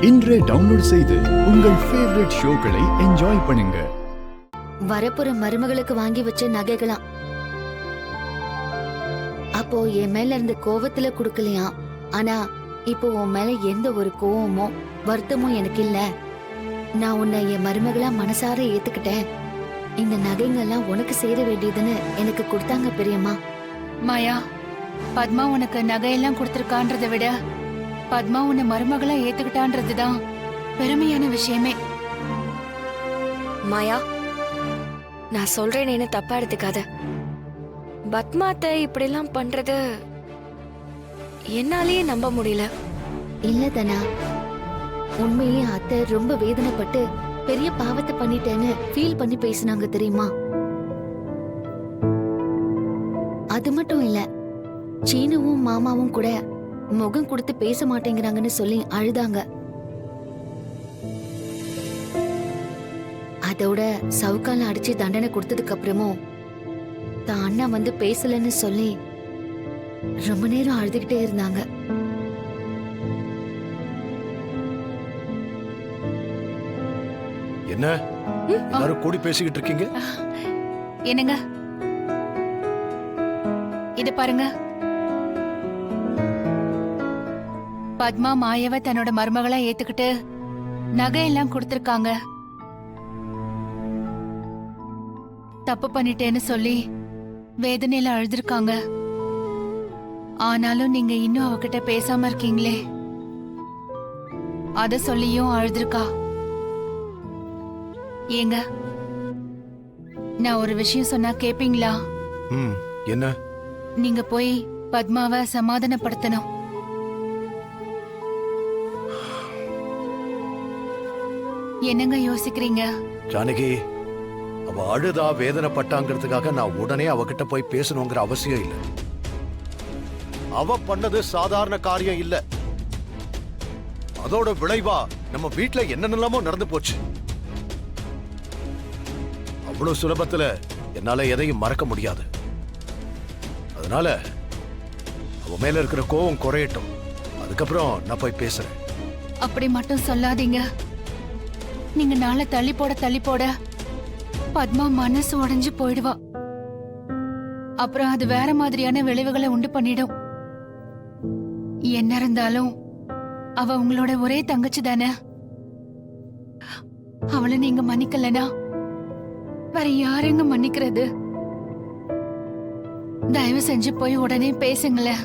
இன்றே டவுன்லோட் செய்து உங்கள் ஃபேவரட் ஷோக்களை என்ஜாய் பண்ணுங்க. வரப்புற மருமகளுக்கு வாங்கி வச்ச நகைகளாம். அப்போ என் மேல இருந்த கோவத்துல குடுக்கலையா? ஆனா இப்போ உன் மேல எந்த ஒரு கோவமோ வருத்தமோ எனக்கு இல்ல. நான் உன்னை என் மருமகளா மனசார ஏத்துக்கிட்டேன். இந்த நகைங்கெல்லாம் உனக்கு சேர வேண்டியதுன்னு எனக்கு கொடுத்தாங்க பெரியம்மா. மாயா, பத்மா உனக்கு நகையெல்லாம் கொடுத்திருக்கான்றத விட பத்மா உன்னை மருமகளா ஏத்துக்கிட்டான்றதுதான் பெருமையான விஷயமே. மாயா, நான் சொல்றேன்னு தப்பா எடுத்துக்காத. பத்மாத்த இப்படி எல்லாம் பண்றது என்னாலேயே நம்ப முடியல. இல்ல தனா, உண்மையிலேயே அத்தை ரொம்ப வேதனைப்பட்டு பெரிய பாவத்தை பண்ணிட்டேன்னு ஃபீல் பண்ணி பேசினாங்க தெரியுமா? அது மட்டும் இல்ல, சீனுவும் மாமாவும் கூட முகம் கொடுத்து பேச மாட்டேங்கிறாங்கன்னு சொல்லி அழுதாங்க. அதோட சவுக்கால அடிச்சு தண்டனை கொடுத்ததுக்கு அப்புறமும் தான் அண்ணா வந்து பேசலன்னு சொல்லி ரொம்ப நேரம் அழுதுகிட்டே இருந்தாங்க. என்ன எல்லாரும் கூடி பேசிக்கிட்டு இருக்கீங்க? என்னங்க இது பாருங்க, பத்மா மாயாவை தன்னோட மருமகளா ஏத்துக்கிட்டு நகையெல்லாம் கொடுத்திருக்காங்க. தப்பு பண்ணிட்டேன்னு சொல்லி வேதனையில அழுதுருக்காங்க. ஆனாலும் நீங்க இன்னும் அவகிட்ட பேசாம இருக்கீங்களே, அத சொல்லியும் அழுதுருக்கா. ஏங்க, நான் ஒரு விஷயம் சொன்னா கேப்பீங்களா? என்ன? நீங்க போய் பத்மாவை சமாதானப்படுத்தணும். என்னங்க யோசிக்கிறீங்க? ஜானகி, அவ அழுதா வேதனைப்பட்டாங்கிறதுக்காக நான் உடனே அவகிட்ட போய் பேசணுங்கிற அவசியம் இல்லை. அவ பண்ணது சாதாரண காரியம் இல்ல. அதோட விளைவா நம்ம வீட்டுல என்னென்னலாமோ நடந்து போச்சு. அவ்வளவு சுலபத்துல என்னால எதையும் மறக்க முடியாது. அதனால அவ மேல இருக்கிற கோவம் குறையட்டும், அதுக்கப்புறம் நான் போய் பேசுறேன். அப்படி மட்டும் சொல்லாதீங்க. நீங்க நாளை தள்ளி போட பத்மா மனசு உடைஞ்சு போயிடுவா. அப்புறம் அது வேற மாதிரியான விளைவுகளை உண்டு பண்ணிடும். என்ன இருந்தாலும் அவ உங்களோட ஒரே தங்கச்சி தானே. அவளை நீங்க மன்னிக்கலனா வேற யாருங்க மன்னிக்கிறது? தயவு செஞ்சு போய் உடனே பேசுங்களேன்.